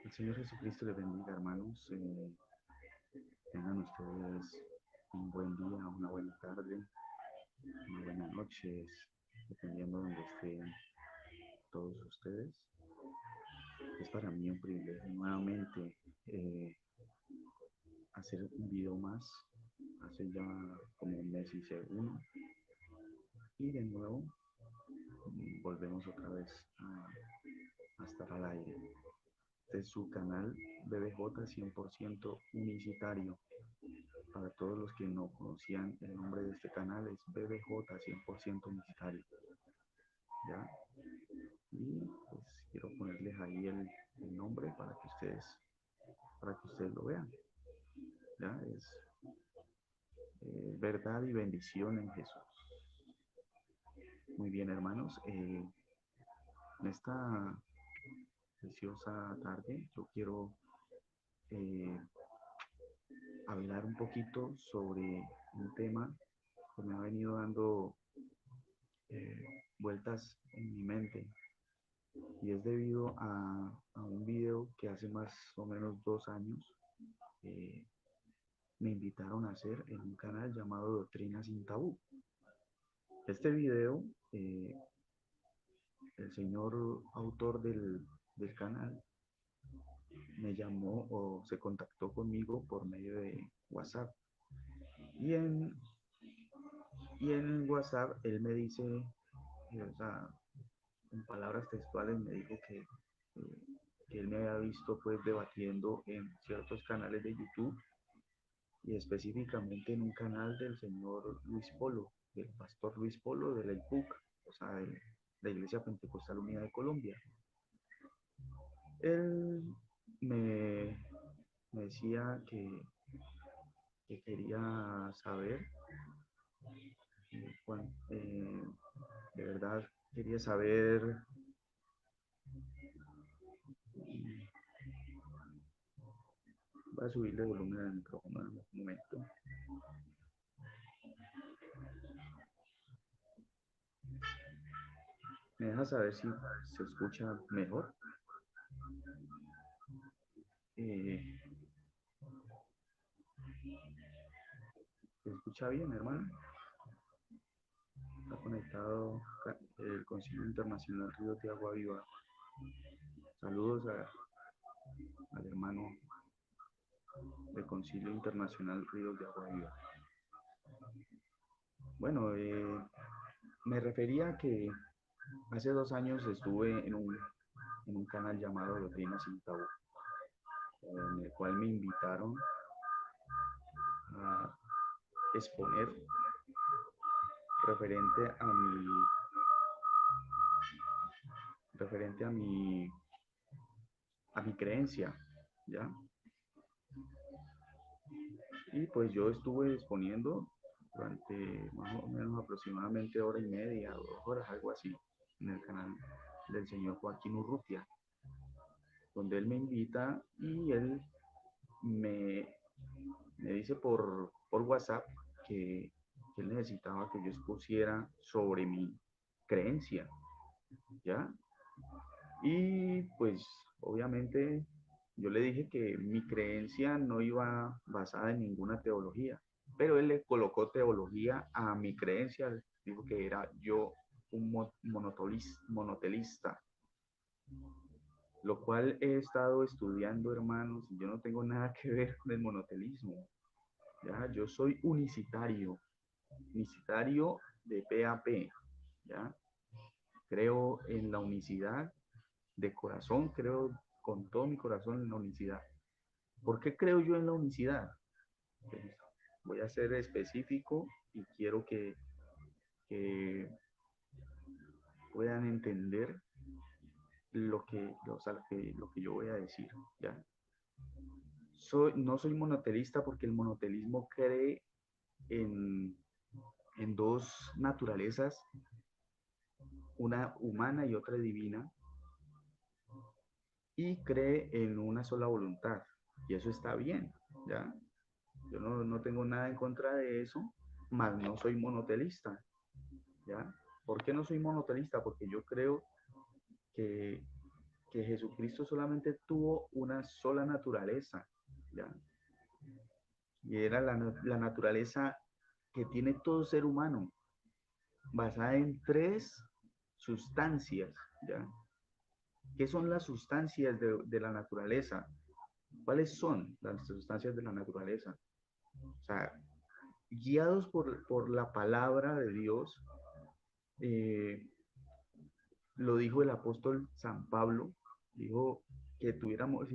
El Señor Jesucristo les bendiga, hermanos. Tengan ustedes un buen día, una buena tarde, una buena noche, dependiendo de donde estén todos ustedes. Es para mí un privilegio nuevamente eh, hacer un video más. Hace ya como un mes hice uno y de nuevo volvemos otra vez a estar al aire. Este es su canal BBJ 100% unicitario. Para todos los que no conocían el nombre de este canal, es BBJ 100% unicitario. ¿Ya? Y pues quiero ponerles ahí el nombre para que ustedes lo vean. ¿Ya? Es verdad y bendición en Jesús. Muy bien, hermanos. En esta preciosa tarde yo quiero eh, hablar un poquito sobre un tema que me ha venido dando vueltas en mi mente, y es debido a un video que hace más o menos 2 años eh, me invitaron a hacer en un canal llamado Doctrina Sin Tabú. Este video, el señor autor del canal me llamó o se contactó conmigo por medio de WhatsApp. Y en, y en WhatsApp él me dice, o sea, en palabras textuales me dijo que él me había visto pues debatiendo en ciertos canales de YouTube, y específicamente en un canal del señor Luis Polo, del pastor Luis Polo de la IPUC, o sea, de la Iglesia Pentecostal Unida de Colombia. Él me, me decía que quería saber, de verdad quería saber, voy a subirle el volumen al micrófono en un momento. ¿Me deja saber si se escucha mejor? Eh, ¿Se escucha bien, hermano? Está conectado el Concilio Internacional Ríos de Agua Viva. Saludos al hermano del Concilio Internacional Ríos de Agua Viva. Bueno, me refería a que hace 2 años estuve en un canal llamado Doctrina Sin Tabú, en el cual me invitaron a exponer referente a referente a mi creencia, ¿ya? Y pues yo estuve exponiendo durante más o menos aproximadamente hora y media, 2 horas, algo así, en el canal del señor Joaquín Urrutia, donde él me invita y él me, me dice por WhatsApp que él necesitaba que yo expusiera sobre mi creencia, ¿ya? Y pues obviamente yo le dije que mi creencia no iba basada en ninguna teología, pero él le colocó teología a mi creencia, dijo que era yo un monotelista, lo cual he estado estudiando, hermanos, y yo no tengo nada que ver con el monotelismo, ¿ya? Yo soy unicitario de P a P, ¿ya? Creo en la unicidad de corazón, creo con todo mi corazón en la unicidad. ¿Por qué creo yo en la unicidad? Pues, voy a ser específico y quiero que puedan entender lo que yo voy a decir, ¿ya? No soy monotelista porque el monotelismo cree en, en dos naturalezas, una humana y otra divina, y cree en una sola voluntad. Y eso está bien, ¿ya? Yo no tengo nada en contra de eso, mas no soy monotelista, ¿ya? ¿Por qué no soy monotelista? Porque yo creo que que Jesucristo solamente tuvo una sola naturaleza, ¿ya? Y era la naturaleza que tiene todo ser humano, basada en tres sustancias, ¿ya? ¿Qué son las sustancias de la naturaleza? ¿Cuáles son las sustancias de la naturaleza? O sea, guiados por la palabra de Dios, eh, lo dijo el apóstol San Pablo, dijo que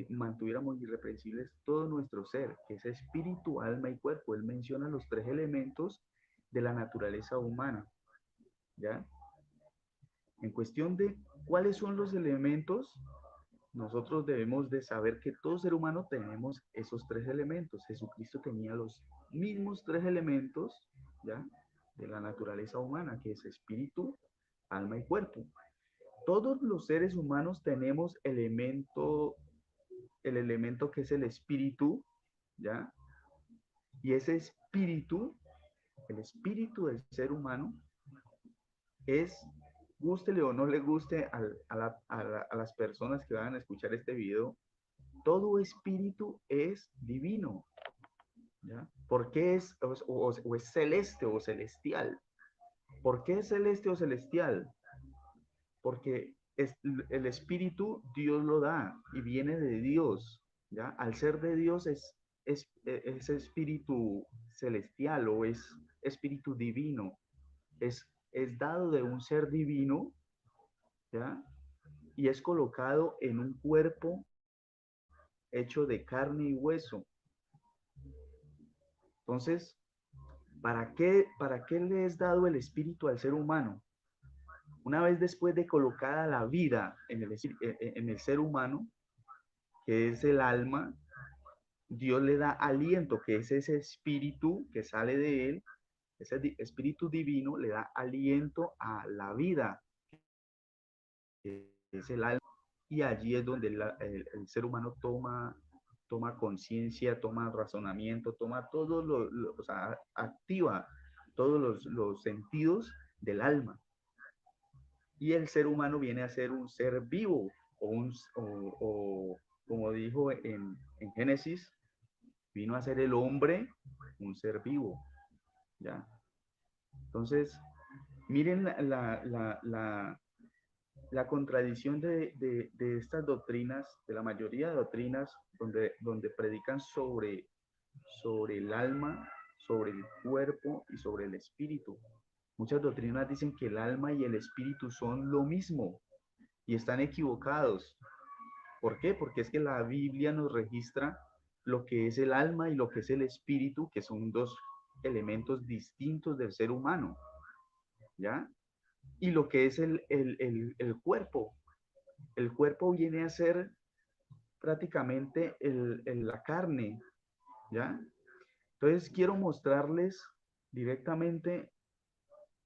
mantuviéramos irreprensibles todo nuestro ser, que es espíritu, alma y cuerpo. Él menciona los tres elementos de la naturaleza humana, ¿ya? En cuestión de cuáles son los elementos, nosotros debemos de saber que todo ser humano tenemos esos tres elementos. Jesucristo tenía los mismos tres elementos, ¿ya? De la naturaleza humana, que es espíritu, alma y cuerpo. Todos los seres humanos tenemos el elemento que es el espíritu, ¿ya? Y ese espíritu, el espíritu del ser humano, es, gústele o no le guste a las personas que van a escuchar este video, todo espíritu es divino, ¿ya? ¿Por qué es, o es celeste o celestial? ¿Por qué es celeste o celestial? Porque el espíritu Dios lo da y viene de Dios, ¿ya? Al ser de Dios es espíritu celestial o es espíritu divino, es dado de un ser divino, ¿ya? Y es colocado en un cuerpo hecho de carne y hueso. Entonces, para qué le es dado el espíritu al ser humano? Una vez después de colocada la vida en el ser humano, que es el alma, Dios le da aliento, que es ese espíritu que sale de él, ese espíritu divino le da aliento a la vida, que es el alma, y allí es donde el ser humano toma conciencia, toma razonamiento, toma o sea, activa todos los sentidos del alma. Y el ser humano viene a ser un ser vivo, o como dijo en Génesis, vino a ser el hombre un ser vivo, ¿ya? Entonces, miren la contradicción de estas doctrinas, de la mayoría de doctrinas donde predican sobre el alma, sobre el cuerpo y sobre el espíritu. Muchas doctrinas dicen que el alma y el espíritu son lo mismo y están equivocados. ¿Por qué? Porque es que la Biblia nos registra lo que es el alma y lo que es el espíritu, que son dos elementos distintos del ser humano, ¿ya? Y lo que es el cuerpo. El cuerpo viene a ser prácticamente la carne, ¿ya? Entonces quiero mostrarles directamente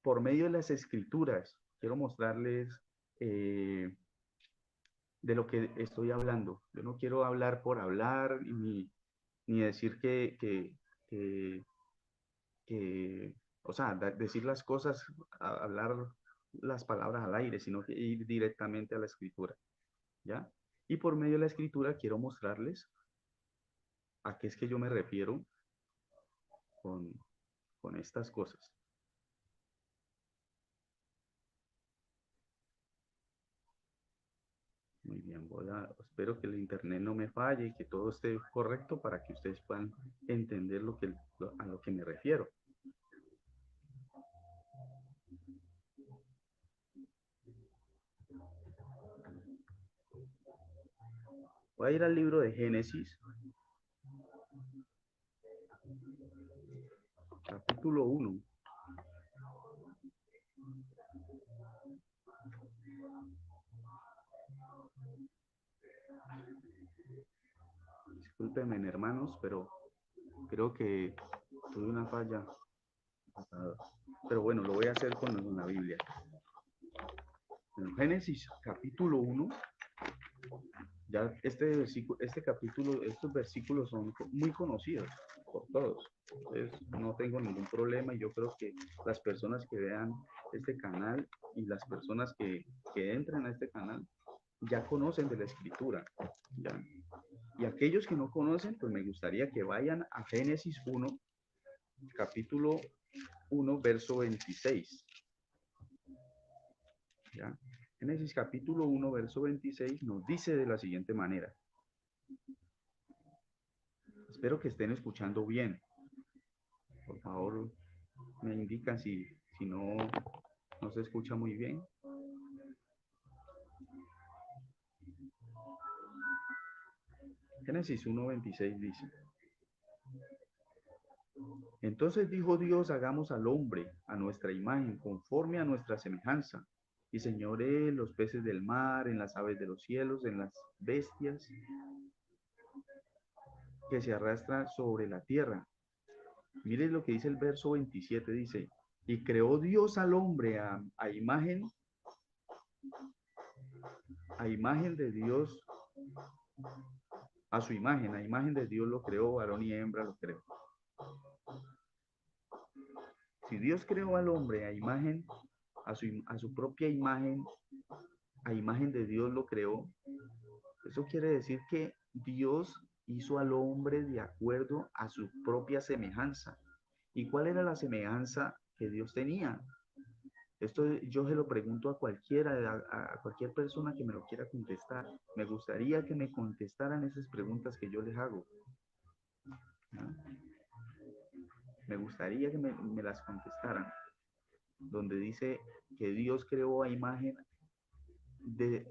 por medio de las escrituras, quiero mostrarles eh, de lo que estoy hablando. Yo no quiero hablar por hablar ni decir que, o sea, decir las cosas, hablar las palabras al aire, sino que ir directamente a la escritura, ¿ya? Y por medio de la escritura quiero mostrarles a qué es que yo me refiero con, con estas cosas. Muy bien, espero que el internet no me falle y que todo esté correcto para que ustedes puedan entender a lo que me refiero. Voy a ir al libro de Génesis, capítulo 1. Discúlpenme, hermanos, pero creo que tuve una falla pasada. Pero bueno, lo voy a hacer con la Biblia. En Génesis, capítulo 1, ya este capítulo, estos versículos son muy conocidos por todos. Entonces, no tengo ningún problema y yo creo que las personas que vean este canal y las personas que entran a este canal ya conocen de la escritura, ¿ya? Y aquellos que no conocen, pues me gustaría que vayan a Génesis 1, capítulo 1, verso 26, ¿ya? Génesis capítulo 1, verso 26 nos dice de la siguiente manera. Espero que estén escuchando bien. Por favor, me indican si no se escucha muy bien. Génesis 1:26 dice: Entonces dijo Dios, hagamos al hombre a nuestra imagen, conforme a nuestra semejanza, y señoree en los peces del mar, en las aves de los cielos, en las bestias que se arrastran sobre la tierra. Miren lo que dice el verso 27, dice: y creó Dios al hombre a imagen de Dios, a imagen de Dios lo creó, varón y hembra lo creó. Si Dios creó al hombre a imagen, a su propia imagen, a imagen de Dios lo creó, eso quiere decir que Dios hizo al hombre de acuerdo a su propia semejanza. ¿Y cuál era la semejanza que Dios tenía? Esto yo se lo pregunto a cualquiera, a cualquier persona que me lo quiera contestar. Me gustaría que me contestaran esas preguntas que yo les hago, ¿no? Me gustaría que me las contestaran. Donde dice que Dios creó a imagen de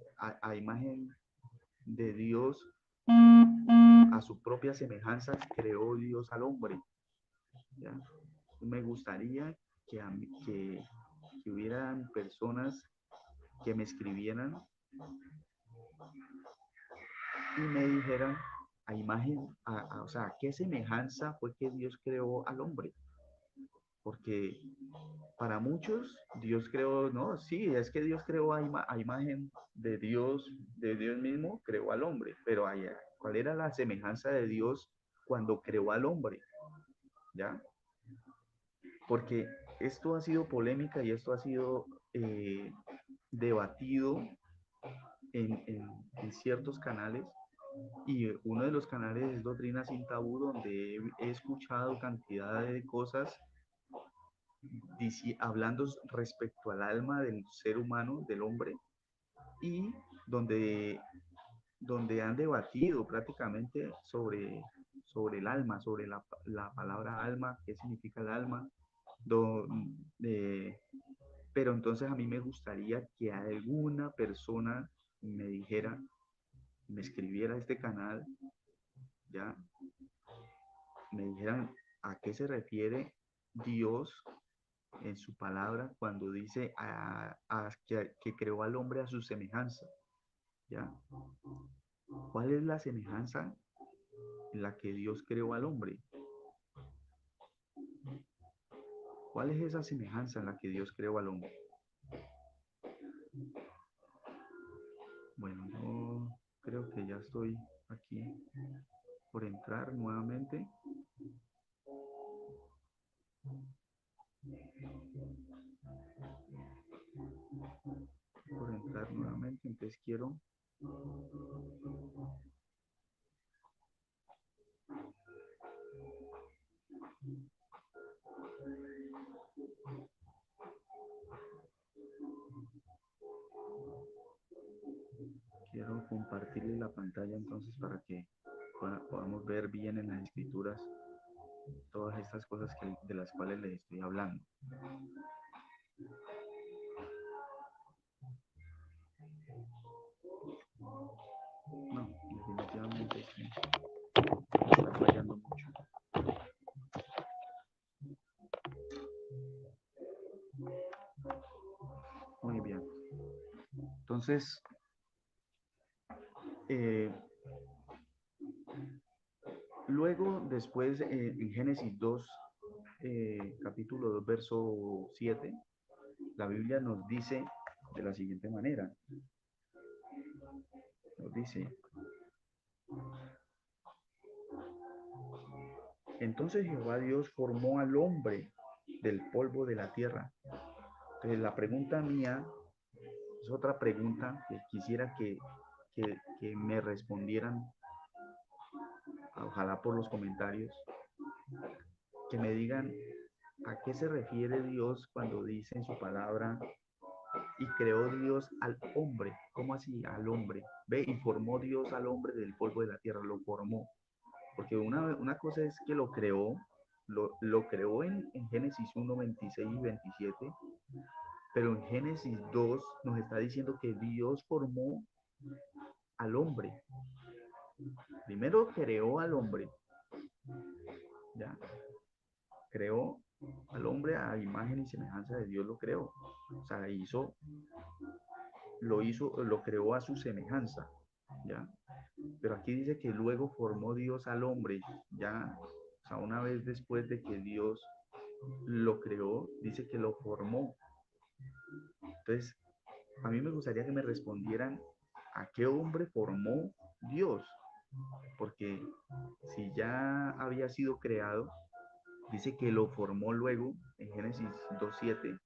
Dios, a su propia semejanza, creó Dios al hombre, ¿ya? Me gustaría que hubieran personas que me escribieran y me dijeran o sea, qué semejanza fue que Dios creó al hombre. Porque para muchos Dios creó, no, sí, es que Dios creó a imagen de Dios mismo, creó al hombre, pero ¿cuál era la semejanza de Dios cuando creó al hombre? ¿Ya? Porque esto ha sido polémica y esto ha sido debatido en ciertos canales, y uno de los canales es Doctrina Sin Tabú, donde he escuchado cantidad de cosas hablando respecto al alma del ser humano, del hombre, y donde, donde han debatido prácticamente sobre el alma, sobre la palabra alma, qué significa el alma. Do, eh, pero entonces a mí me gustaría que alguna persona me dijera, me escribiera a este canal, ya, me dijeran a qué se refiere Dios en su palabra cuando dice que creó al hombre a su semejanza, ¿ya? ¿Cuál es la semejanza en la que Dios creó al hombre? ¿Cuál es esa semejanza en la que Dios creó al hombre? Bueno, yo creo que ya estoy aquí por entrar nuevamente. Por entrar nuevamente, entonces quiero compartirle la pantalla entonces para que podamos ver bien en las escrituras todas estas cosas de las cuales les estoy hablando. No, definitivamente sí, está fallando mucho. Muy bien. Entonces, eh, luego, después, en Génesis 2, capítulo 2, verso 7, la Biblia nos dice de la siguiente manera. Nos dice: entonces Jehová Dios formó al hombre del polvo de la tierra. Entonces la pregunta mía Es otra pregunta que quisiera que me respondieran, ojalá por los comentarios, que me digan a qué se refiere Dios cuando dice en su palabra y creó Dios al hombre. ¿Cómo así? Al hombre. Ve, y formó Dios al hombre del polvo de la tierra, lo formó. Porque una cosa es que lo creó en Génesis 1, 26 y 27, pero en Génesis 2 nos está diciendo que Dios formó al hombre. Primero creó al hombre, ¿ya? Creó al hombre a imagen y semejanza de Dios lo creó. O sea, lo creó a su semejanza, ¿ya? Pero aquí dice que luego formó Dios al hombre, ya, o sea, una vez después de que Dios lo creó, dice que lo formó. Entonces, a mí me gustaría que me respondieran a qué hombre formó Dios, porque si ya había sido creado, dice que lo formó luego en Génesis 2:7.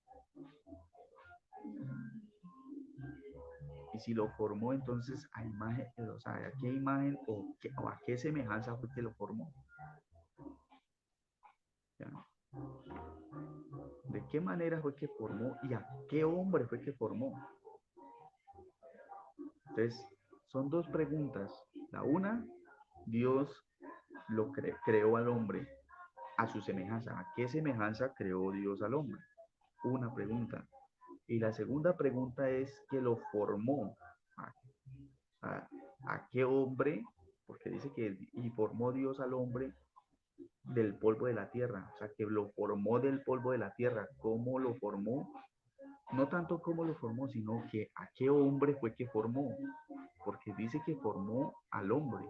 Y si lo formó, entonces a imagen, o sea, ¿a qué imagen o a qué semejanza fue que lo formó? ¿Ya? ¿De qué manera fue que formó y a qué hombre fue que formó? Entonces, son dos preguntas. La una, Dios creó al hombre a su semejanza. ¿A qué semejanza creó Dios al hombre? Una pregunta. Y la segunda pregunta es que lo formó. ¿A, a, a qué hombre? Porque dice que y formó Dios al hombre del polvo de la tierra. O sea, que lo formó del polvo de la tierra. ¿Cómo lo formó? No tanto cómo lo formó, sino que a qué hombre fue que formó. Porque dice que formó al hombre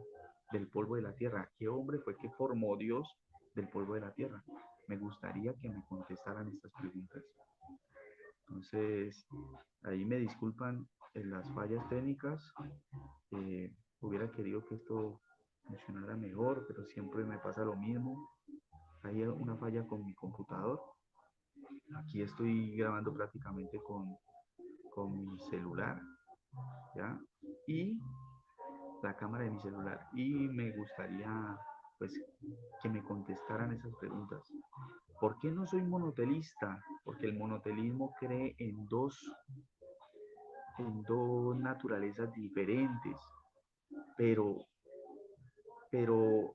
del polvo de la tierra. ¿A qué hombre fue que formó Dios del polvo de la tierra? Me gustaría que me contestaran estas preguntas. Entonces, ahí me disculpan las fallas técnicas. Hubiera querido que esto funcionara mejor, pero siempre me pasa lo mismo. Hay una falla con mi computador. Aquí estoy grabando prácticamente con mi celular, ¿ya? Y la cámara de mi celular. Y me gustaría, pues, que me contestaran esas preguntas. ¿Por qué no soy monotelista? Porque el monotelismo cree en dos naturalezas diferentes, pero, pero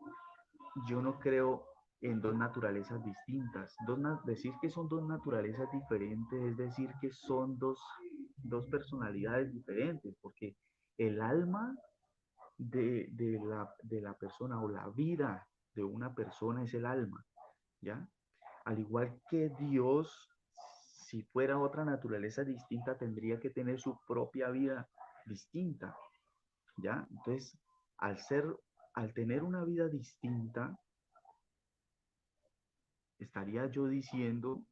yo no creo en dos naturalezas distintas. Decir que son dos naturalezas diferentes es decir que son dos personalidades diferentes, porque el alma de la persona o la vida de una persona es el alma, ¿ya? Al igual que Dios, si fuera otra naturaleza distinta, tendría que tener su propia vida distinta, ¿ya? Entonces, al ser, al tener una vida distinta, estaría yo diciendo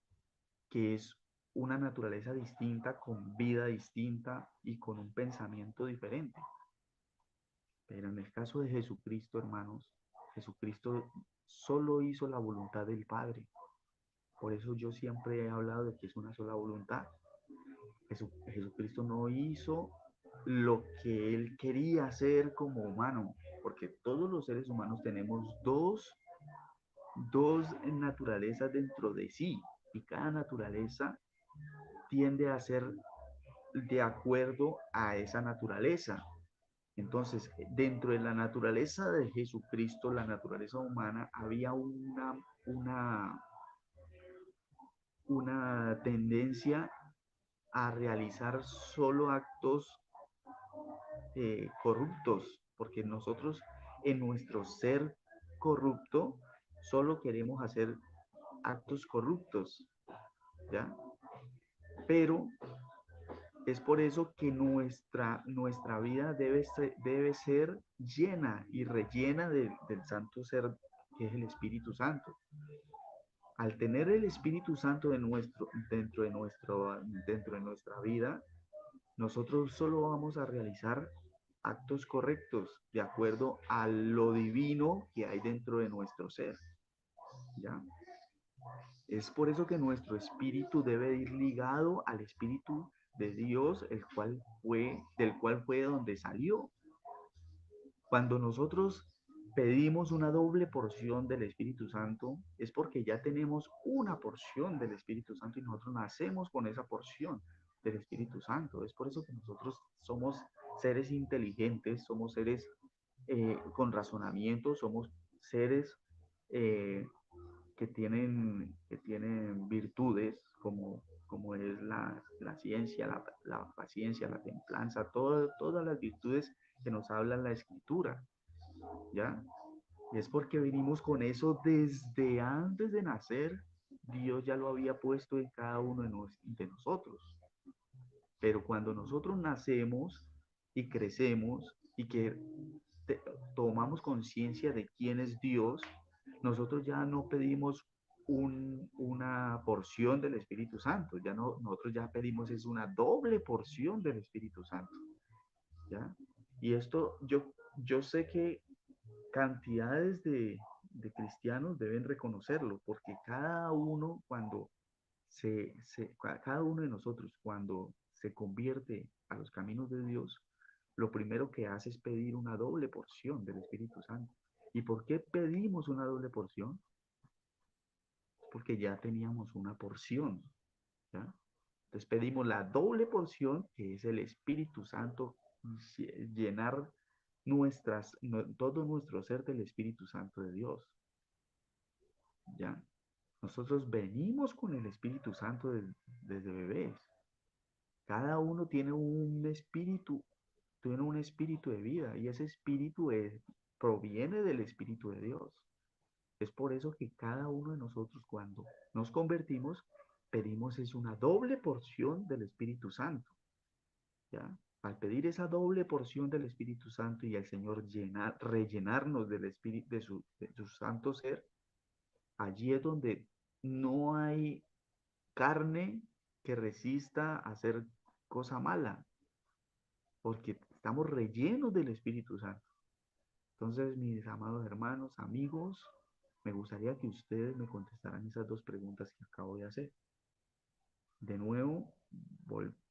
que es una naturaleza distinta, con vida distinta y con un pensamiento diferente. Pero en el caso de Jesucristo, hermanos, Jesucristo solo hizo la voluntad del Padre. Por eso yo siempre he hablado de que es una sola voluntad. Jesucristo no hizo lo que él quería hacer como humano, porque todos los seres humanos tenemos dos naturalezas dentro de sí, y cada naturaleza tiende a ser de acuerdo a esa naturaleza. Entonces, dentro de la naturaleza de Jesucristo, la naturaleza humana, había una, una tendencia a realizar solo actos corruptos, porque nosotros en nuestro ser corrupto solo queremos hacer actos corruptos, ¿ya? Pero es por eso que nuestra vida debe ser llena y rellena del santo ser que es el Espíritu Santo. Al tener el Espíritu Santo dentro de nuestra vida, nosotros solo vamos a realizar actos correctos de acuerdo a lo divino que hay dentro de nuestro ser, ¿ya? Es por eso que nuestro espíritu debe ir ligado al espíritu de Dios, del cual fue donde salió. Cuando nosotros pedimos una doble porción del Espíritu Santo, es porque ya tenemos una porción del Espíritu Santo y nosotros nacemos con esa porción del Espíritu Santo. Es por eso que nosotros somos seres inteligentes, somos seres con razonamiento, somos seres eh, que tienen virtudes como es la ciencia, la paciencia, la templanza, todas las virtudes que nos habla la escritura, ¿ya? Y es porque venimos con eso desde antes de nacer, Dios ya lo había puesto en cada uno de nosotros. Pero cuando nosotros nacemos y crecemos y que te, tomamos conciencia de quién es Dios, nosotros ya no pedimos una porción del Espíritu Santo, ya no, nosotros ya pedimos es una doble porción del Espíritu Santo, ¿ya? Y esto yo sé que cantidades de cristianos deben reconocerlo, porque cada uno cuando cada uno de nosotros cuando se convierte a los caminos de Dios, lo primero que hace es pedir una doble porción del Espíritu Santo. ¿Y por qué pedimos una doble porción? Porque ya teníamos una porción, ¿ya? Entonces pedimos la doble porción, que es el Espíritu Santo, llenar todo nuestro ser del Espíritu Santo de Dios, ¿ya? Nosotros venimos con el Espíritu Santo desde bebés. Cada uno tiene un espíritu de vida y ese proviene del Espíritu de Dios. Es por eso que cada uno de nosotros cuando nos convertimos pedimos es una doble porción del Espíritu Santo, ¿ya? Al pedir esa doble porción del Espíritu Santo y al Señor rellenarnos del Espíritu de su santo ser, allí es donde no hay carne que resista a hacer cosa mala, porque estamos rellenos del Espíritu Santo. Entonces, mis amados hermanos, amigos, me gustaría que ustedes me contestaran esas dos preguntas que acabo de hacer. De nuevo,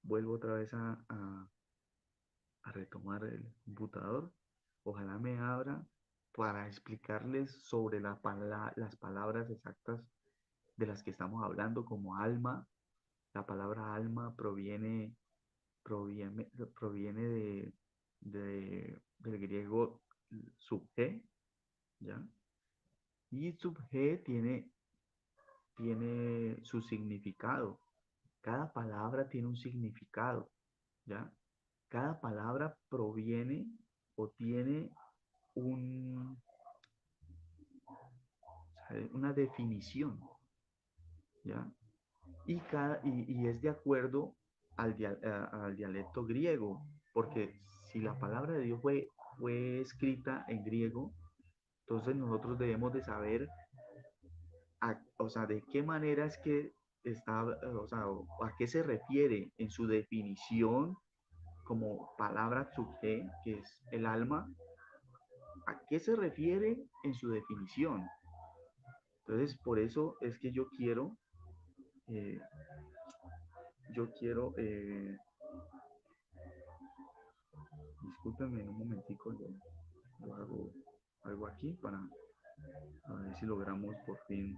vuelvo otra vez a retomar el computador. Ojalá me abra para explicarles sobre las palabras exactas de las que estamos hablando, como alma. La palabra alma proviene del griego subje, ¿ya? Y subje tiene su significado. Cada palabra tiene un significado, ¿ya? Cada palabra proviene o tiene un, una definición, ¿ya? Y es de acuerdo al dialecto griego, porque si la palabra de Dios fue escrita en griego, entonces nosotros debemos de saber, o sea, de qué manera es que está, o sea, a qué se refiere en su definición como palabra tsuke, que es el alma, a qué se refiere en su definición. Entonces, por eso es que eh, yo quiero, discúlpenme un momentico, yo hago algo aquí para a ver si logramos por fin.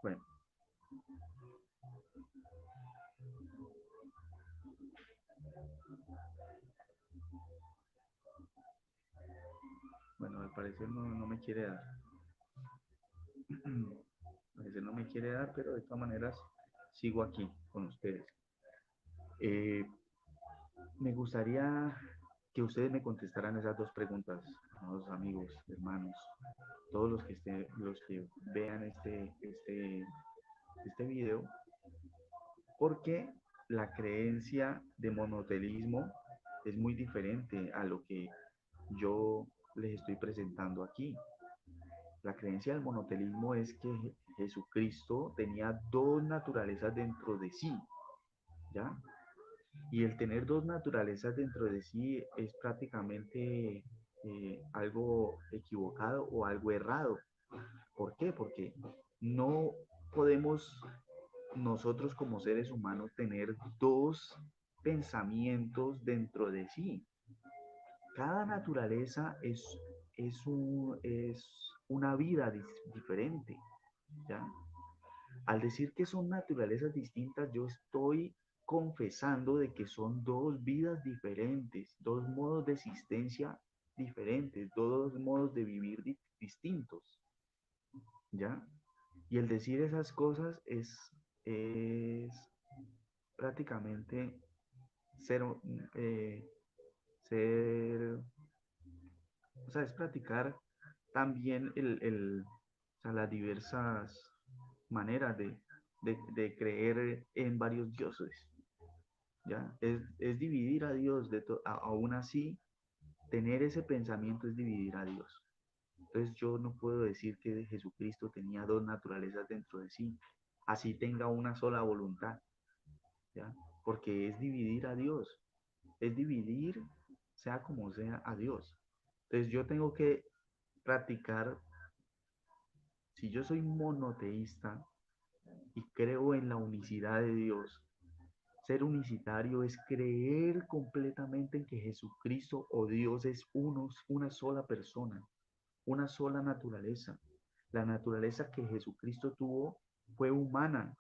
Bueno, bueno, al parecer no me quiere dar. Al parecer no me quiere dar, pero de todas maneras sigo aquí con ustedes. Eh, Me gustaría que ustedes me contestaran esas dos preguntas, amados amigos, hermanos, todos los que vean este video, porque la creencia de monotelismo es muy diferente a lo que yo les estoy presentando aquí. La creencia del monotelismo es que Jesucristo tenía dos naturalezas dentro de sí, ¿ya? Y el tener dos naturalezas dentro de sí es prácticamente algo equivocado o algo errado. ¿Por qué? Porque no podemos nosotros como seres humanos tener dos pensamientos dentro de sí. Cada naturaleza es una vida diferente, ¿ya? Al decir que son naturalezas distintas, yo estoy confesando de que son dos vidas diferentes, dos modos de existencia diferentes, dos modos de vivir distintos, ¿ya? Y el decir esas cosas es prácticamente ser, eh, ser, o sea, es practicar también o sea, las diversas maneras de creer en varios dioses, ¿ya? Es dividir a Dios, aún así, tener ese pensamiento es dividir a Dios. Entonces yo no puedo decir que Jesucristo tenía dos naturalezas dentro de sí, así tenga una sola voluntad, ¿ya? Porque es dividir a Dios, es dividir, sea como sea, a Dios. Entonces yo tengo que practicar, si yo soy monoteísta y creo en la unicidad de Dios, ser unicitario es creer completamente en que Jesucristo o Dios es una sola persona, una sola naturaleza. La naturaleza que Jesucristo tuvo fue humana,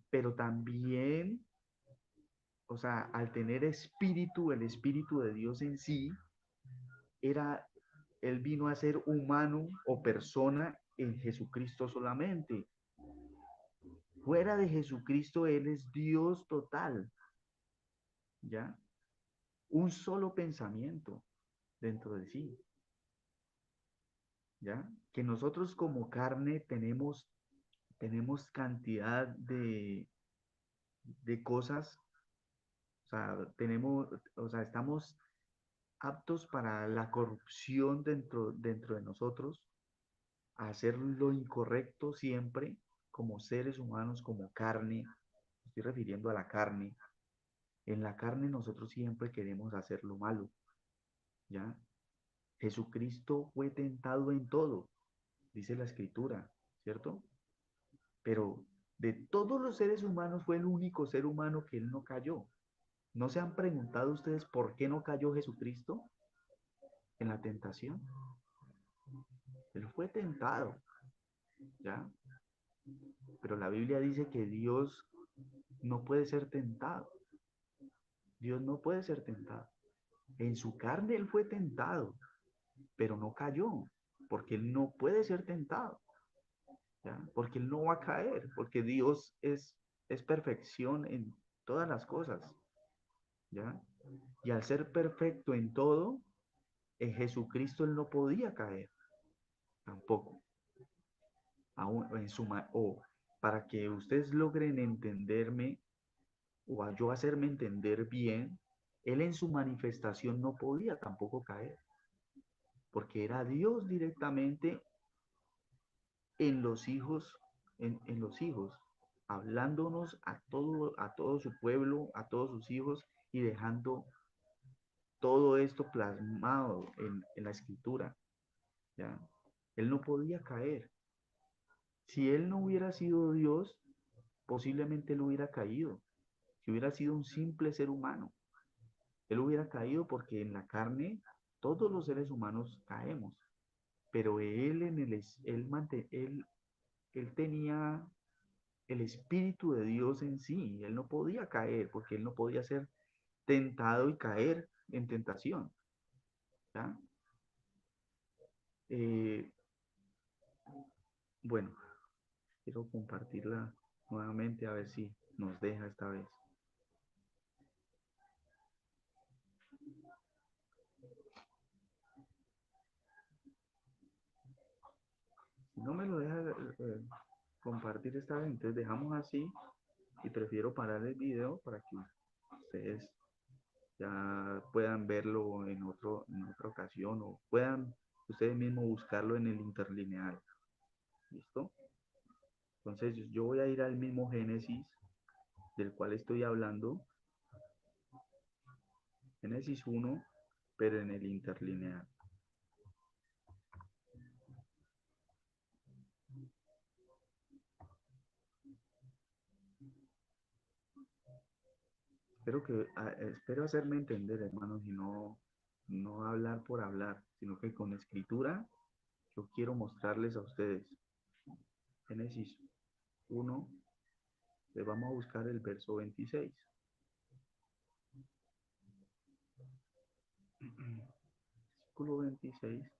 pero también, o sea, al tener espíritu, el espíritu de Dios en sí, era, él vino a ser humano o persona en Jesucristo solamente. Fuera de Jesucristo, Él es Dios total, ¿ya? Un solo pensamiento dentro de sí, ¿ya? Que nosotros como carne tenemos cantidad de cosas, o sea, o sea, estamos aptos para la corrupción dentro de nosotros, a hacer lo incorrecto siempre, como seres humanos, como carne, estoy refiriendo a la carne. En la carne nosotros siempre queremos hacer lo malo, ¿ya? Jesucristo fue tentado en todo, dice la escritura, ¿cierto? Pero de todos los seres humanos fue el único ser humano que él no cayó. ¿No se han preguntado ustedes por qué no cayó Jesucristo en la tentación? Él fue tentado, ¿ya? Pero la Biblia dice que Dios no puede ser tentado. Dios no puede ser tentado. En su carne él fue tentado, pero no cayó, porque él no puede ser tentado, ¿ya? Porque él no va a caer, porque Dios es perfección en todas las cosas, ¿ya? Y al ser perfecto en todo, en Jesucristo él no podía caer, tampoco. Aún en o para que ustedes logren entenderme o a yo hacerme entender bien, él en su manifestación no podía tampoco caer, porque era Dios directamente en los hijos, en los hijos, hablándonos a todo su pueblo, a todos sus hijos y dejando todo esto plasmado en la escritura, ¿ya? Él no podía caer. Si él no hubiera sido Dios, posiblemente él hubiera caído. Si hubiera sido un simple ser humano, él hubiera caído porque en la carne todos los seres humanos caemos. Pero él en el él tenía el espíritu de Dios en sí, él no podía caer porque él no podía ser tentado y caer en tentación, ¿ya? Eh, bueno, quiero compartirla nuevamente a ver si nos deja esta vez. Si no me lo deja compartir esta vez, entonces dejamos así y prefiero parar el video para que ustedes ya puedan verlo en otra ocasión o puedan ustedes mismos buscarlo en el interlineal. ¿Listo? Entonces yo voy a ir al mismo Génesis del cual estoy hablando Génesis 1, pero en el interlineal. Espero hacerme entender, hermanos, y no hablar por hablar, sino que con escritura yo quiero mostrarles a ustedes. Génesis 1, le vamos a buscar el verso 26. Versículo 26.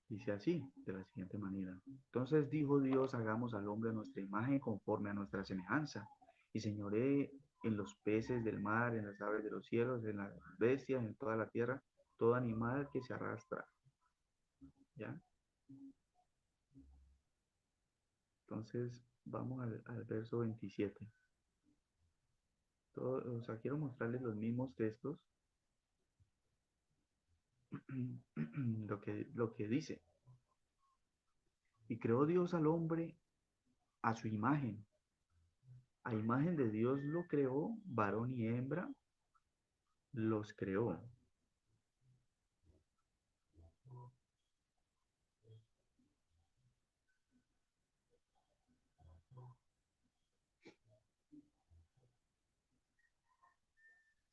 Dice así, de la siguiente manera. Entonces dijo Dios, hagamos al hombre a nuestra imagen conforme a nuestra semejanza, y señoré en los peces del mar, en las aves de los cielos, en las bestias, en toda la tierra, todo animal que se arrastra. ¿Ya? Entonces vamos al verso 27. O sea, quiero mostrarles los mismos textos, lo que dice. Y creó Dios al hombre a su imagen. A imagen de Dios lo creó, varón y hembra los creó.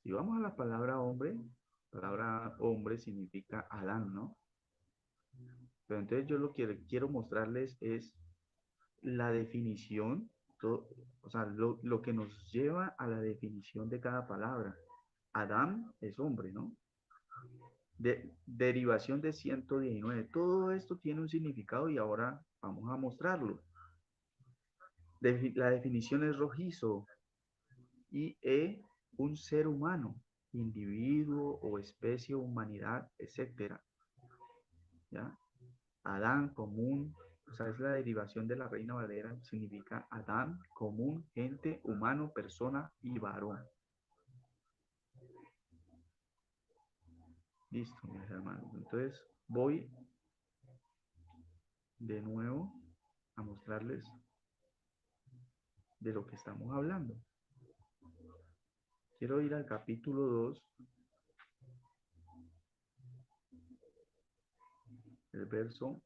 Si vamos a la palabra hombre significa Adán, ¿no? Pero entonces yo lo que quiero mostrarles es la definición, o sea, lo que nos lleva a la definición de cada palabra. Adán es hombre, ¿no? Derivación de 119. Todo esto tiene un significado y ahora vamos a mostrarlo. La definición es rojizo y un ser humano, individuo o especie, humanidad, etcétera. ¿Ya? Adán, común, o sea, es la derivación de la Reina Valera, significa Adán, común, gente, humano, persona y varón. Listo, mis hermanos. Entonces voy de nuevo a mostrarles de lo que estamos hablando. Quiero ir al capítulo 2, el verso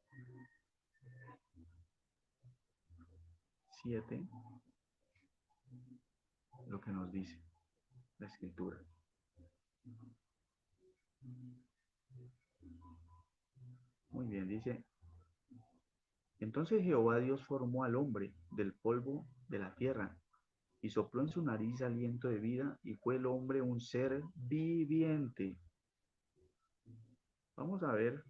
7, lo que nos dice la escritura. Muy bien, dice, entonces Jehová Dios formó al hombre del polvo de la tierra y sopló en su nariz aliento de vida y fue el hombre un ser viviente. Vamos a ver.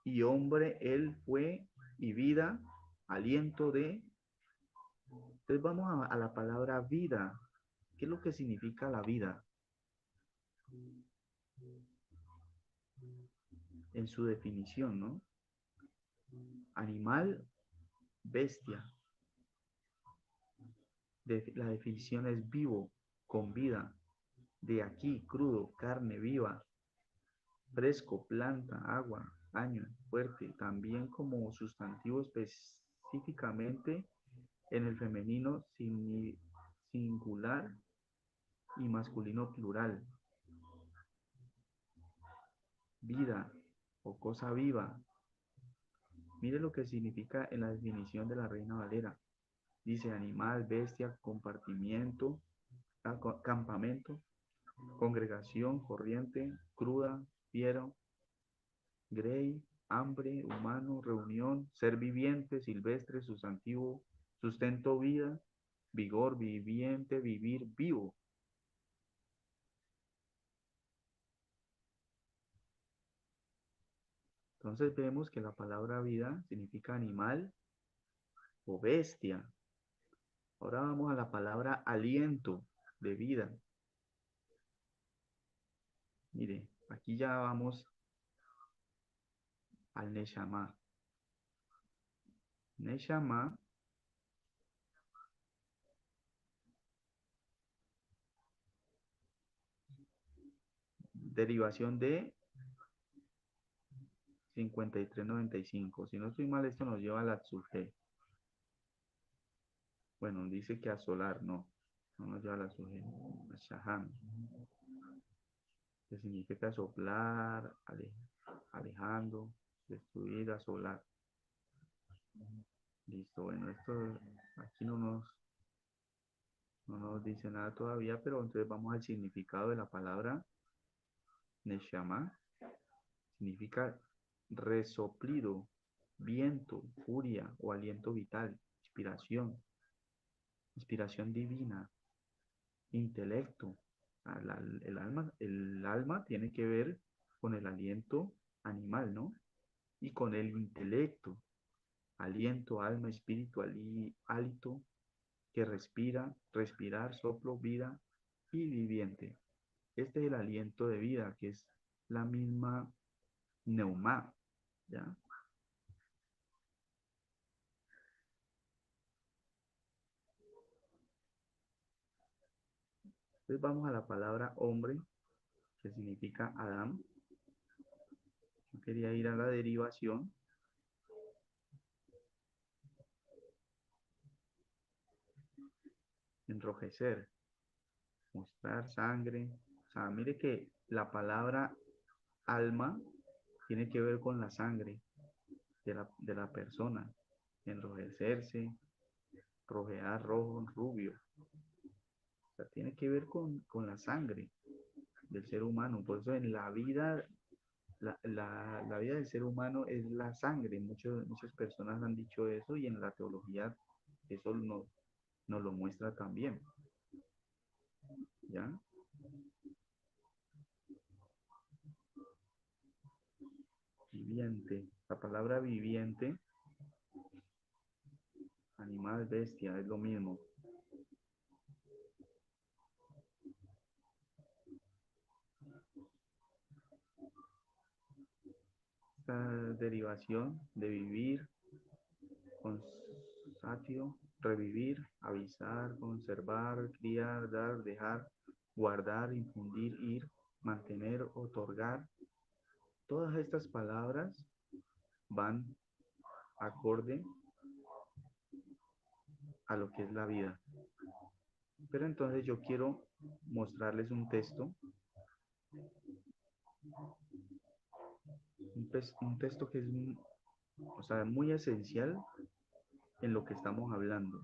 Y hombre él fue y vida, aliento de. Entonces vamos a la palabra vida. ¿Qué es lo que significa la vida? En su definición, ¿no? Animal, bestia. La definición es vivo, con vida. De aquí, crudo, carne viva, fresco, planta, agua, año, fuerte. También como sustantivo específicamente en el femenino singular y masculino plural. Vida o cosa viva. Mire lo que significa en la definición de la Reina Valera. Dice animal, bestia, compartimiento, campamento, congregación, corriente, cruda, fiero, grey, hambre, humano, reunión, ser viviente, silvestre, sustantivo, sustento, vida, vigor, viviente, vivir, vivo. Entonces vemos que la palabra vida significa animal o bestia. Ahora vamos a la palabra aliento de vida. Mire, aquí ya vamos al Neshama. Neshama, derivación de 5395. Si no estoy mal, esto nos lleva a la Tsuge. Bueno, dice que a solar, no. No nos lleva a la Tsuge. A Shaham, que significa soplar, alejando, destruir, asolar. Listo, bueno, esto aquí no nos dice nada todavía, pero entonces vamos al significado de la palabra Neshama. Significa resoplido, viento, furia o aliento vital, inspiración divina, intelecto. El alma tiene que ver con el aliento animal, ¿no? Y con el intelecto, aliento, alma, espíritu, hálito, que respira, respirar, soplo, vida y viviente. Este es el aliento de vida, que es la misma neumá, ¿ya? Entonces vamos a la palabra hombre, que significa Adán. Yo quería ir a la derivación. Enrojecer, mostrar sangre. O sea, mire que la palabra alma tiene que ver con la sangre de la persona. Enrojecerse, rojear, rojo, rubio. O sea, tiene que ver con la sangre del ser humano. Por eso en la vida, la vida del ser humano es la sangre. Muchas personas han dicho eso y en la teología eso nos lo muestra también. ¿Ya? Viviente. La palabra viviente, animal, bestia, es lo mismo. Esta derivación de vivir, consatio, revivir, avisar, conservar, criar, dar, dejar, guardar, infundir, ir, mantener, otorgar. Todas estas palabras van acorde a lo que es la vida. Pero entonces yo quiero mostrarles un texto que es o sea, muy esencial en lo que estamos hablando.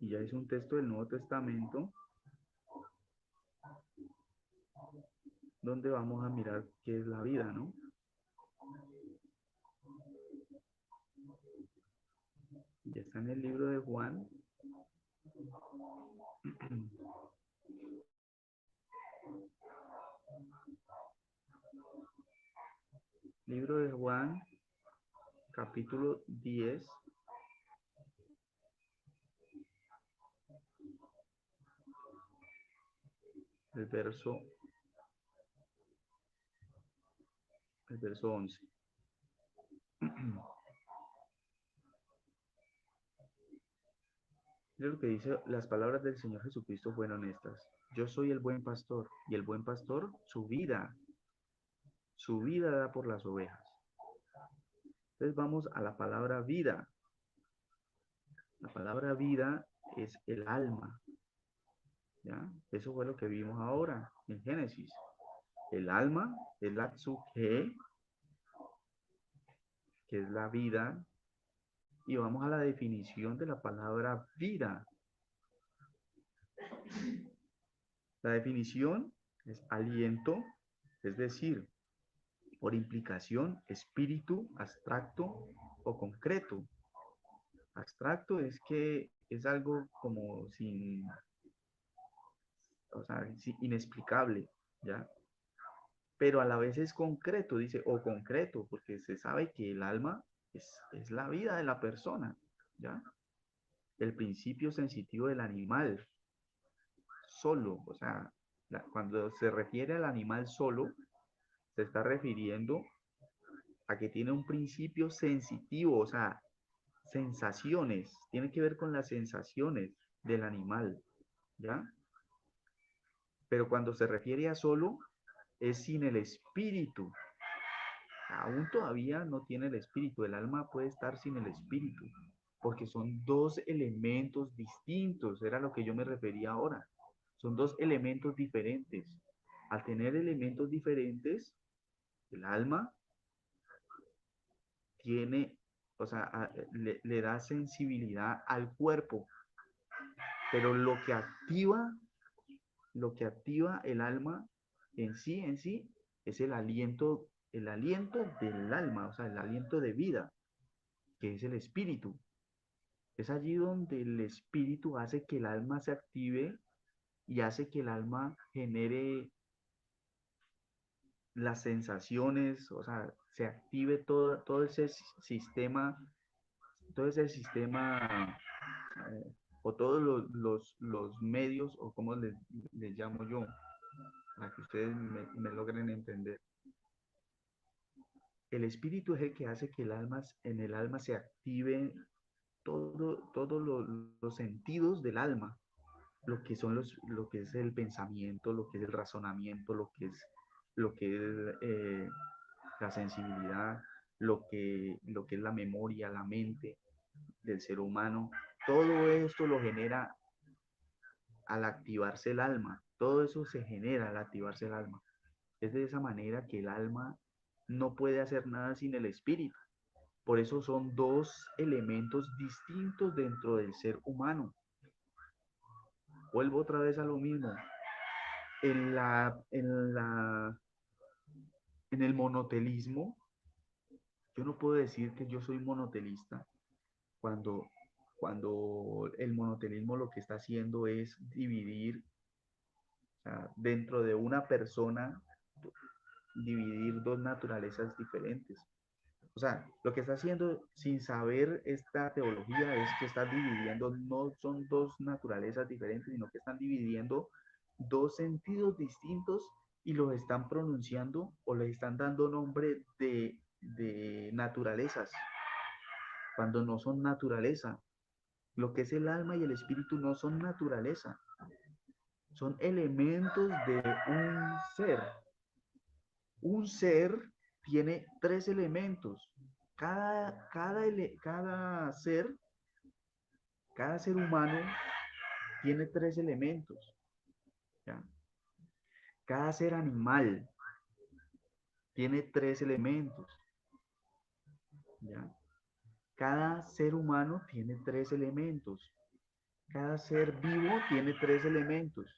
Y ya es un texto del Nuevo Testamento donde vamos a mirar qué es la vida, ¿no? Ya está en el libro de Juan. Libro de Juan, capítulo 10, el verso, el verso 11. Mira lo que dice, las palabras del Señor Jesucristo fueron estas. Yo soy el buen pastor, y el buen pastor su vida da por las ovejas. Entonces vamos a la palabra vida. La palabra vida es el alma, ¿ya? Eso fue lo que vimos ahora en Génesis. El alma es la tsuke, que es la vida, y vamos a la definición de la palabra vida. La definición es aliento, es decir, por implicación, espíritu, abstracto o concreto. Abstracto es que es algo como o sea, inexplicable, ¿ya? Pero a la vez es concreto, dice, o concreto, porque se sabe que el alma es la vida de la persona, ¿ya? El principio sensitivo del animal, solo, o sea, Cuando se refiere al animal solo, se está refiriendo a que tiene un principio sensitivo, o sea, sensaciones, tiene que ver con las sensaciones del animal, ¿ya? Pero cuando se refiere a solo, es sin el espíritu. Aún todavía no tiene el espíritu, el alma puede estar sin el espíritu, porque son dos elementos distintos, era lo que yo me refería ahora. Son dos elementos diferentes. Al tener elementos diferentes, el alma tiene, o sea, le da sensibilidad al cuerpo, pero lo que activa el alma en sí, es el aliento del alma, o sea, el aliento de vida, que es el espíritu. Es allí donde el espíritu hace que el alma se active y hace que el alma genere las sensaciones, o sea, se active todo ese sistema, todo ese sistema o todos los medios, o como les llamo yo, para que ustedes me logren entender. El espíritu es el que hace que en el alma se active todos los sentidos del alma, lo que es el pensamiento, lo que es el razonamiento, lo que es la sensibilidad, lo que es la memoria, la mente del ser humano. Todo esto lo genera al activarse el alma. Todo eso se genera al activarse el alma. Es de esa manera que el alma no puede hacer nada sin el espíritu. Por eso son dos elementos distintos dentro del ser humano. Vuelvo otra vez a lo mismo. En la, en la, en el monotelismo, yo no puedo decir que yo soy monotelista cuando, cuando el monotelismo lo que está haciendo es dividir, o sea, dentro de una persona, dividir dos naturalezas diferentes. O sea, lo que está haciendo sin saber esta teología es que está dividiendo, no son dos naturalezas diferentes, sino que están dividiendo dos sentidos distintos y los están pronunciando o les están dando nombre de naturalezas, cuando no son naturaleza. Lo que es el alma y el espíritu no son naturaleza, son elementos de un ser. Un ser tiene tres elementos. Cada cada ser humano tiene tres elementos. ¿Ya? Cada ser animal tiene tres elementos. ¿Ya? Cada ser humano tiene tres elementos. Cada ser vivo tiene tres elementos.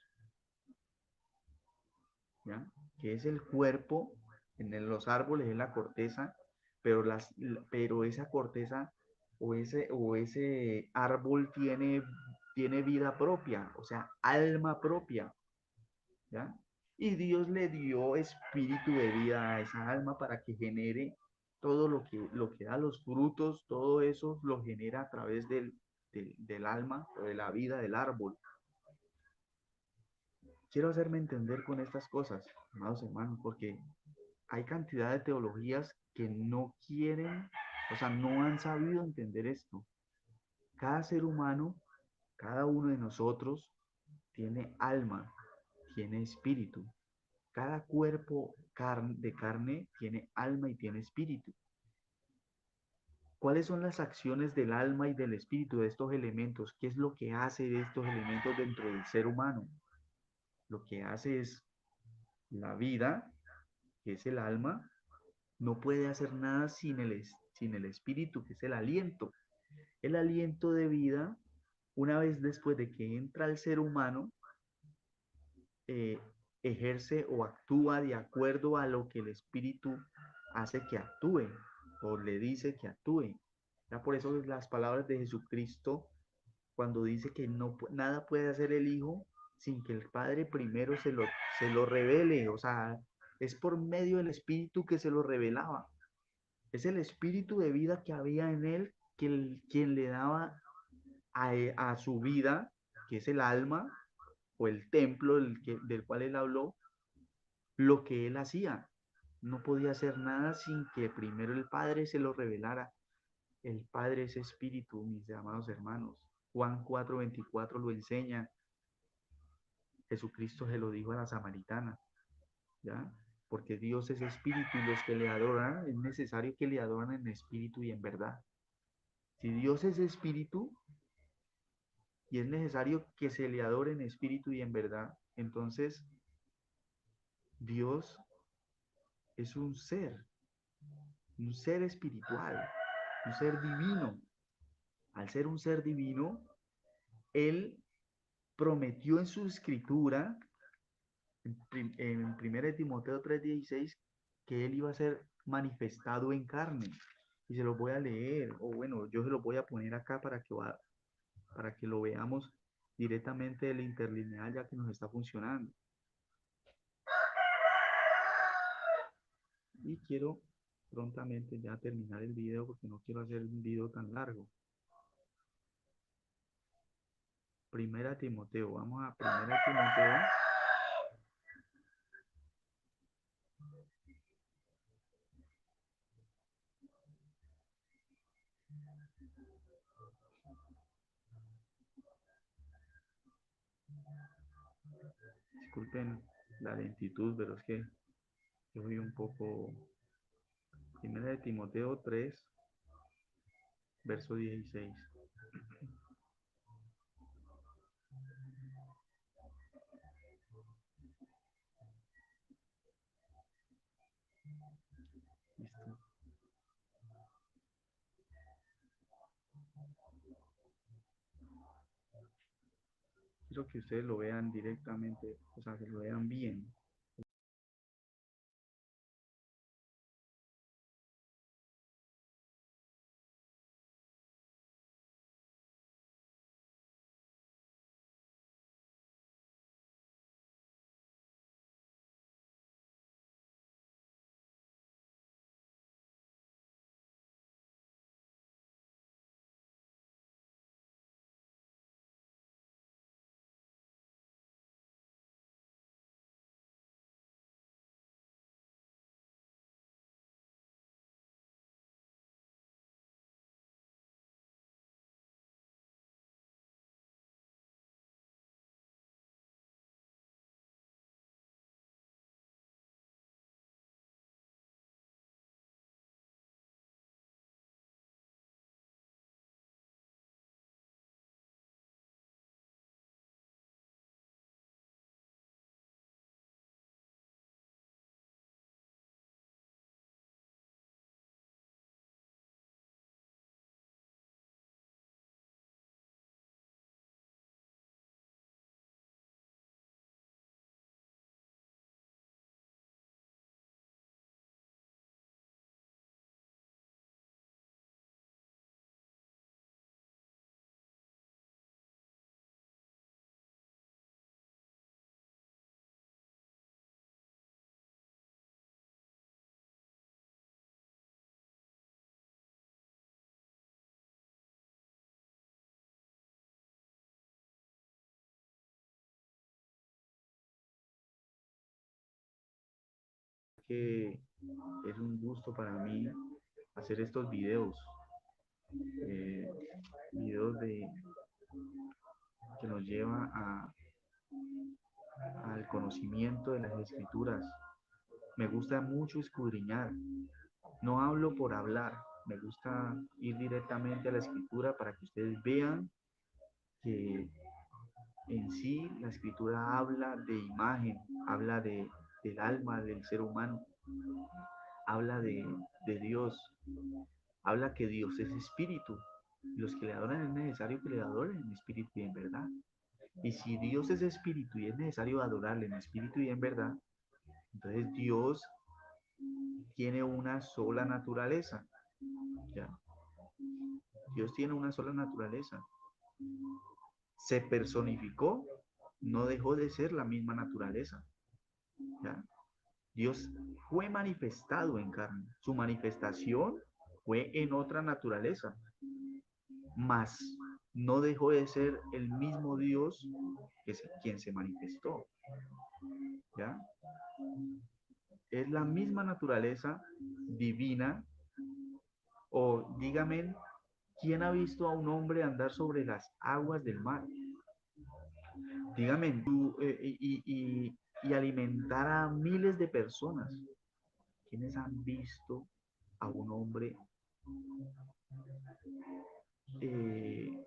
¿Ya? Que es el cuerpo, los árboles es la corteza, pero esa corteza o ese árbol tiene vida propia, o sea, alma propia, ¿ya? Y Dios le dio espíritu de vida a esa alma para que genere todo lo que da los frutos, todo eso lo genera a través del alma o de la vida del árbol. Quiero hacerme entender con estas cosas, amados hermanos, porque hay cantidad de teologías que no quieren, o sea, no han sabido entender esto. Cada ser humano, cada uno de nosotros tiene alma, tiene espíritu. Cada cuerpo de carne tiene alma y tiene espíritu. ¿Cuáles son las acciones del alma y del espíritu de estos elementos? ¿Qué es lo que hace de estos elementos dentro del ser humano? Lo que hace es la vida, que es el alma, no puede hacer nada sin el espíritu, que es el aliento. El aliento de vida, una vez después de que entra el ser humano, eh, ejerce o actúa de acuerdo a lo que el espíritu hace que actúe o le dice que actúe. Ya por eso las palabras de Jesucristo, cuando dice que nada puede hacer el Hijo sin que el Padre primero se lo revele, o sea, es por medio del Espíritu que se lo revelaba. Es el espíritu de vida que había en él quien le daba a su vida, que es el alma, o el templo del cual él habló, lo que él hacía. No podía hacer nada sin que primero el Padre se lo revelara. El Padre es espíritu, mis amados hermanos. Juan 4:24 lo enseña. Jesucristo se lo dijo a la samaritana, ¿ya? Porque Dios es espíritu y los que le adoran, es necesario que le adoren en espíritu y en verdad. Si Dios es espíritu y es necesario que se le adore en espíritu y en verdad, entonces Dios es un ser espiritual, un ser divino. Al ser un ser divino, Él prometió en su escritura, en 1 Timoteo 3:16, que Él iba a ser manifestado en carne. Y se lo voy a leer, o bueno, yo se lo voy a poner acá para que lo veamos directamente del interlineal, ya que nos está funcionando. Y quiero prontamente ya terminar el video porque no quiero hacer un video tan largo. Primera Timoteo, vamos a Primera Timoteo. Disculpen la lentitud, pero es que yo voy un poco. Primera de Timoteo 3, verso 16. Listo. Quiero que ustedes lo vean directamente, o sea, que lo vean bien. Que es un gusto para mí hacer estos videos, eh, videos que nos lleva al conocimiento de las escrituras. Me gusta mucho escudriñar. No hablo por hablar, me gusta ir directamente a la escritura para que ustedes vean que en sí la escritura habla de imagen, habla del alma del ser humano, habla de Dios, habla que Dios es espíritu. Los que le adoran es necesario que le adoren en espíritu y en verdad. Y si Dios es espíritu y es necesario adorarle en espíritu y en verdad, entonces Dios tiene una sola naturaleza. ¿Ya? Dios tiene una sola naturaleza. Se personificó, no dejó de ser la misma naturaleza. ¿Ya? Dios fue manifestado en carne. Su manifestación fue en otra naturaleza, mas no dejó de ser el mismo Dios que quien se manifestó, ¿ya? Es la misma naturaleza divina, o dígame, ¿quién ha visto a un hombre andar sobre las aguas del mar? Dígame, y alimentar a miles de personas. ¿Quiénes han visto a un hombre eh,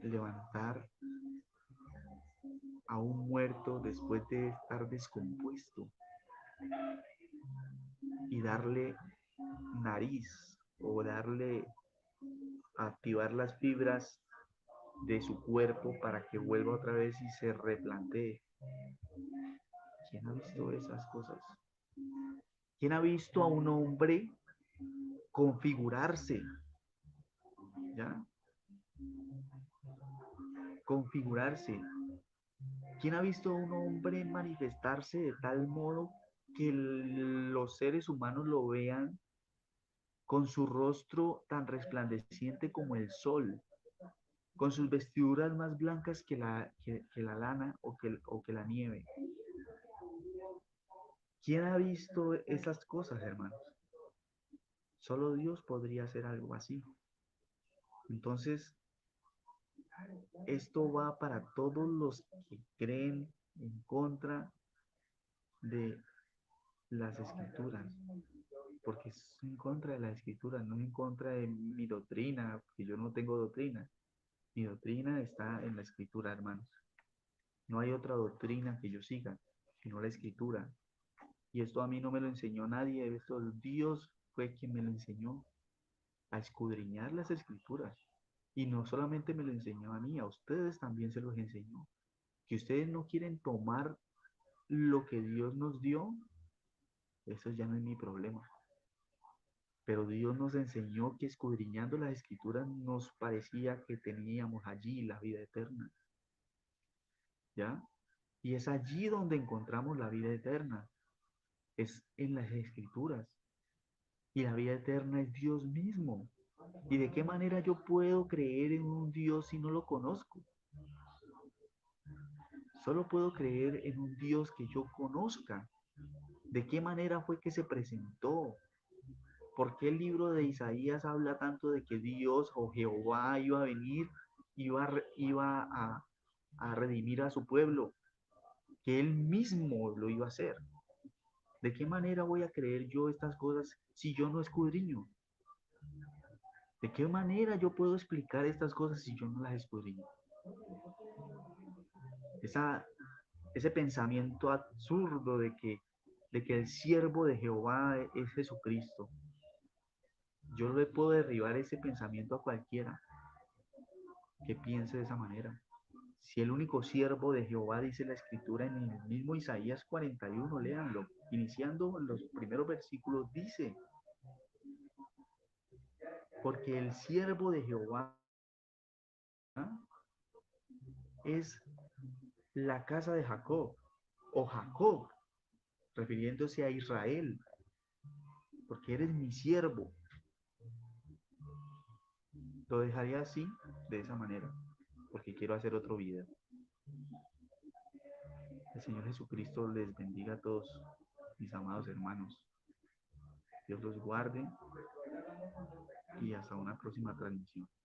levantar a un muerto después de estar descompuesto y darle nariz o darle, activar las fibras de su cuerpo para que vuelva otra vez y se replantee? ¿Quién ha visto esas cosas? ¿Quién ha visto a un hombre configurarse? ¿Ya? Configurarse. ¿Quién ha visto a un hombre manifestarse de tal modo que los seres humanos lo vean con su rostro tan resplandeciente como el sol, con sus vestiduras más blancas que la lana o que la nieve? ¿Quién ha visto esas cosas, hermanos? Solo Dios podría hacer algo así. Entonces, esto va para todos los que creen en contra de las escrituras, porque es en contra de las escrituras, no en contra de mi doctrina, porque yo no tengo doctrina. Mi doctrina está en la escritura, hermanos. No hay otra doctrina que yo siga, sino la escritura. Y esto a mí no me lo enseñó nadie, esto Dios fue quien me lo enseñó, a escudriñar las escrituras. Y no solamente me lo enseñó a mí, a ustedes también se los enseñó. Que ustedes no quieren tomar lo que Dios nos dio, eso ya no es mi problema. Pero Dios nos enseñó que escudriñando las escrituras nos parecía que teníamos allí la vida eterna, ¿ya? Y es allí donde encontramos la vida eterna, es en las escrituras. Y la vida eterna es Dios mismo. ¿Y de qué manera yo puedo creer en un Dios si no lo conozco? Solo puedo creer en un Dios que yo conozca. ¿De qué manera fue que se presentó? ¿Por qué el libro de Isaías habla tanto de que Dios o Jehová iba a venir, iba a redimir a su pueblo, que él mismo lo iba a hacer? ¿De qué manera voy a creer yo estas cosas si yo no escudriño? ¿De qué manera yo puedo explicar estas cosas si yo no las escudriño? Esa, ese pensamiento absurdo de que el siervo de Jehová es Jesucristo. Yo le puedo derribar ese pensamiento a cualquiera que piense de esa manera. Si el único siervo de Jehová, dice la escritura en el mismo Isaías 41, léanlo, iniciando los primeros versículos, dice, porque el siervo de Jehová es la casa de Jacob, o Jacob, refiriéndose a Israel, porque eres mi siervo. Lo dejaría así, de esa manera, porque quiero hacer otro video. El Señor Jesucristo les bendiga a todos, mis amados hermanos. Dios los guarde y hasta una próxima transmisión.